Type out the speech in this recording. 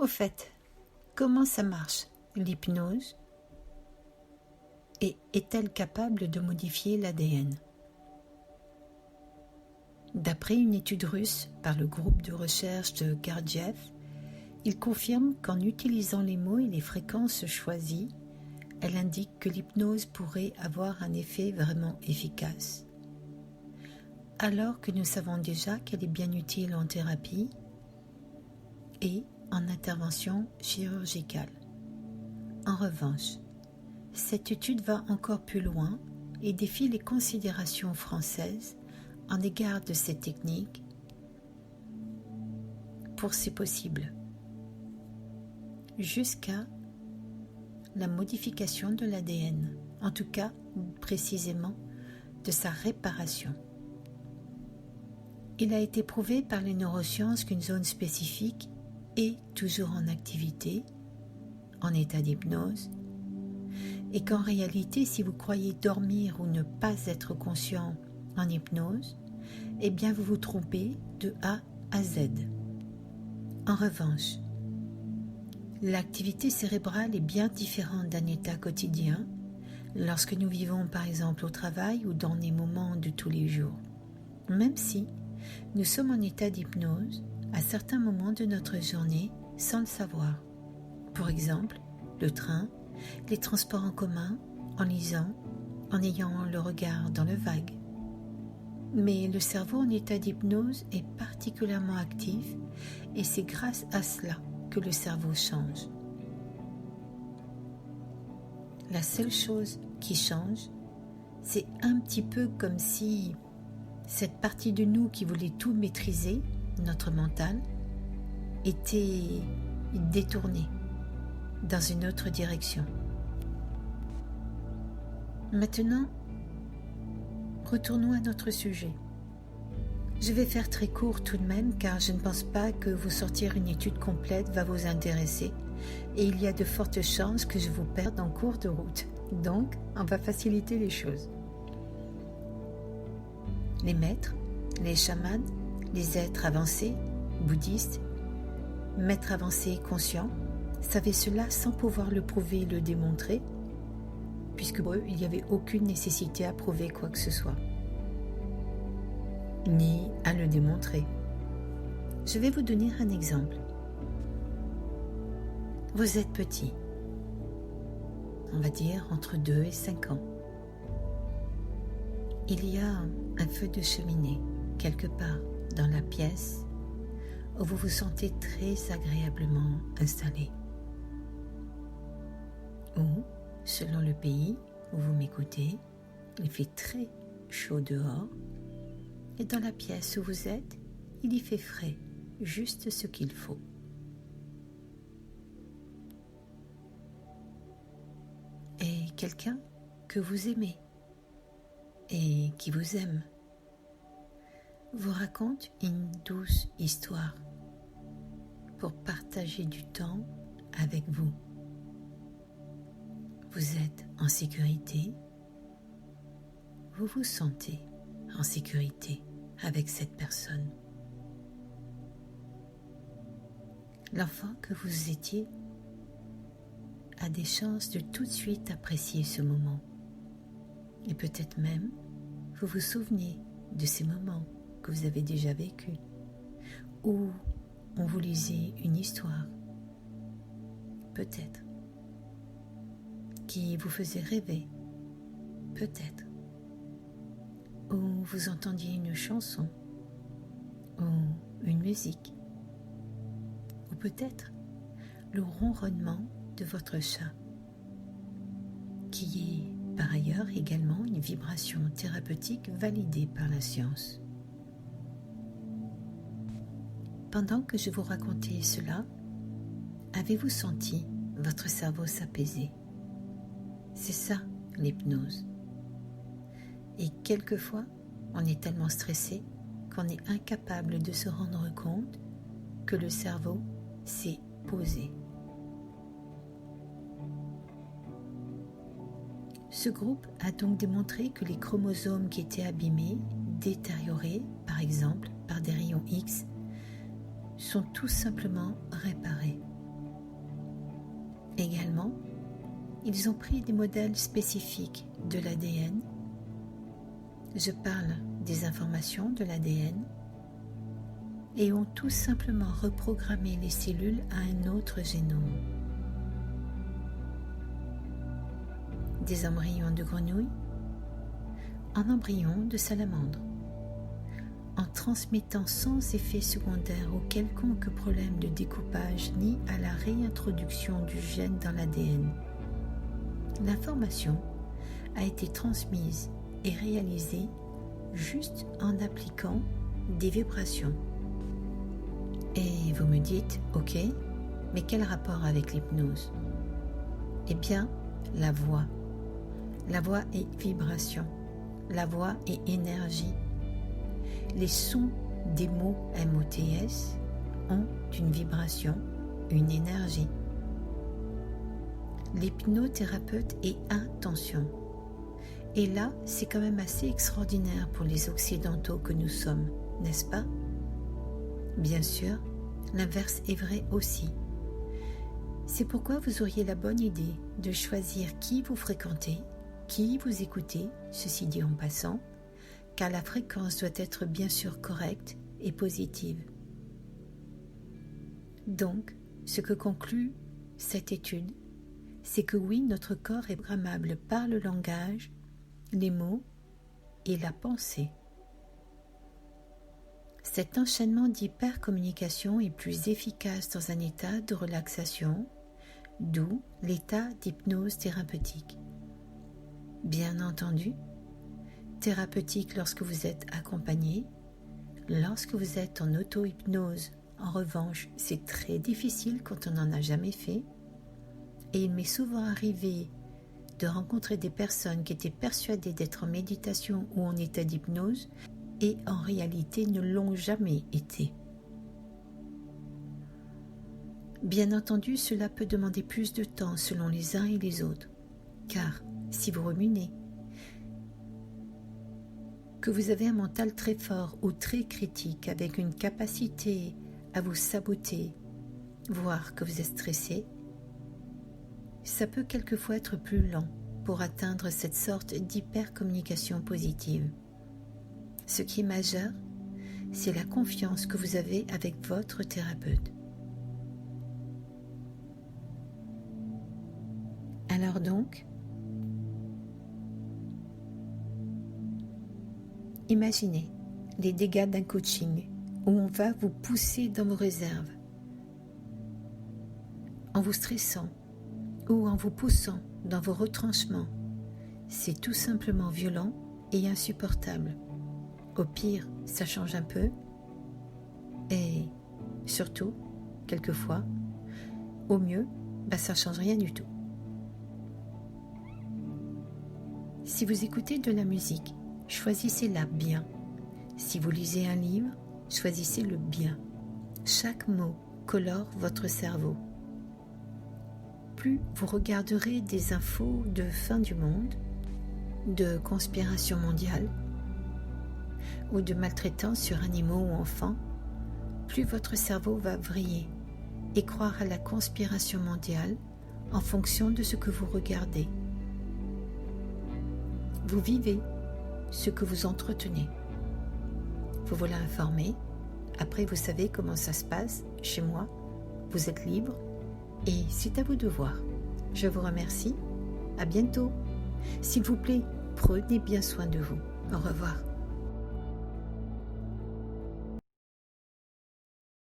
Au fait, comment ça marche, l'hypnose? Et est-elle capable de modifier l'ADN? D'après une étude russe par le groupe de recherche de Gurdjieff, il confirme qu'en utilisant les mots et les fréquences choisies, elle indique que l'hypnose pourrait avoir un effet vraiment efficace. Alors que nous savons déjà qu'elle est bien utile en thérapie et en intervention chirurgicale. En revanche, cette étude va encore plus loin et défie les considérations françaises en égard de cette technique pour ses possibles, jusqu'à la modification de l'ADN, en tout cas précisément de sa réparation. Il a été prouvé par les neurosciences qu'une zone spécifique est toujours en activité, en état d'hypnose, et qu'en réalité, si vous croyez dormir ou ne pas être conscient en hypnose, eh bien vous vous trompez de A à Z. En revanche, l'activité cérébrale est bien différente d'un état quotidien lorsque nous vivons par exemple au travail ou dans les moments de tous les jours. Même si nous sommes en état d'hypnose à certains moments de notre journée sans le savoir. Par exemple, le train, les transports en commun, en lisant, en ayant le regard dans le vague. Mais le cerveau en état d'hypnose est particulièrement actif et c'est grâce à cela que le cerveau change. La seule chose qui change, c'est un petit peu comme si cette partie de nous qui voulait tout maîtriser, notre mental, était détournée dans une autre direction. Maintenant, retournons à notre sujet. Je vais faire très court tout de même car je ne pense pas que vous sortir une étude complète va vous intéresser et il y a de fortes chances que je vous perde en cours de route. Donc, on va faciliter les choses. Les maîtres, les chamans, les êtres avancés, bouddhistes, maîtres avancés conscients, savaient cela sans pouvoir le prouver et le démontrer, puisque pour eux, il n'y avait aucune nécessité à prouver quoi que ce soit, ni à le démontrer. Je vais vous donner un exemple. Vous êtes petit, on va dire entre 2 et 5 ans. Il y a un feu de cheminée quelque part dans la pièce où vous vous sentez très agréablement installé. Ou, selon le pays où vous m'écoutez, il fait très chaud dehors et dans la pièce où vous êtes, il y fait frais, juste ce qu'il faut. Et quelqu'un que vous aimez et qui vous aime vous raconte une douce histoire pour partager du temps avec vous. Vous êtes en sécurité, vous vous sentez en sécurité avec cette personne. L'enfant que vous étiez a des chances de tout de suite apprécier ce moment. Et peut-être même, vous vous souvenez de ces moments que vous avez déjà vécus, où on vous lisait une histoire, peut-être, qui vous faisait rêver, peut-être, ou vous entendiez une chanson, ou une musique, ou peut-être le ronronnement de votre chat, qui est par ailleurs également une vibration thérapeutique validée par la science. Pendant que je vous racontais cela, avez-vous senti votre cerveau s'apaiser? C'est ça l'hypnose. Et quelquefois, on est tellement stressé qu'on est incapable de se rendre compte que le cerveau s'est posé. Ce groupe a donc démontré que les chromosomes qui étaient abîmés, détériorés, par exemple, par des rayons X, sont tout simplement réparés ils ont pris des modèles spécifiques de l'ADN. Je parle des informations de l'ADN et ont tout simplement reprogrammé les cellules à un autre génome. Des embryons de grenouilles en embryons de salamandre, en transmettant sans effet secondaire ou quelconque problème de découpage ni à la réintroduction du gène dans l'ADN. L'information a été transmise et réalisée juste en appliquant des vibrations. Et vous me dites, ok, mais quel rapport avec l'hypnose? Eh bien, la voix. La voix est vibration. La voix est énergie. Les sons des mots MOTS ont une vibration, une énergie. L'hypnothérapeute est intention. Et là, c'est quand même assez extraordinaire pour les occidentaux que nous sommes, n'est-ce pas? Bien sûr, l'inverse est vrai aussi. C'est pourquoi vous auriez la bonne idée de choisir qui vous fréquentez, qui vous écoutez, ceci dit en passant, car la fréquence doit être bien sûr correcte et positive. Donc, ce que conclut cette étude, c'est que oui, notre corps est programmable par le langage, les mots et la pensée. Cet enchaînement d'hypercommunication est plus efficace dans un état de relaxation, d'où l'état d'hypnose thérapeutique. Bien entendu, thérapeutique lorsque vous êtes accompagné. Lorsque vous êtes en auto-hypnose, en revanche, c'est très difficile quand on n'en a jamais fait. Et il m'est souvent arrivé de rencontrer des personnes qui étaient persuadées d'être en méditation ou en état d'hypnose et en réalité ne l'ont jamais été. Bien entendu, cela peut demander plus de temps selon les uns et les autres, car si vous ruminez, que vous avez un mental très fort ou très critique avec une capacité à vous saboter, voire que vous êtes stressé, ça peut quelquefois être plus lent pour atteindre cette sorte d'hypercommunication positive. Ce qui est majeur, c'est la confiance que vous avez avec votre thérapeute. Alors donc, imaginez les dégâts d'un coaching où on va vous pousser dans vos réserves, en vous stressant ou en vous poussant dans vos retranchements. C'est tout simplement violent et insupportable. Au pire, ça change un peu et surtout, quelquefois, au mieux, ça change rien du tout. Si vous écoutez de la musique, choisissez-la bien. Si vous lisez un livre, choisissez-le bien. Chaque mot colore votre cerveau. Plus vous regarderez des infos de fin du monde, de conspiration mondiale ou de maltraitance sur animaux ou enfants, plus votre cerveau va vriller et croire à la conspiration mondiale en fonction de ce que vous regardez. Vous vivez ce que vous entretenez. Vous voilà informé. Après, vous savez comment ça se passe chez moi. Vous êtes libre et c'est à vous de voir. Je vous remercie. À bientôt. S'il vous plaît, prenez bien soin de vous. Au revoir.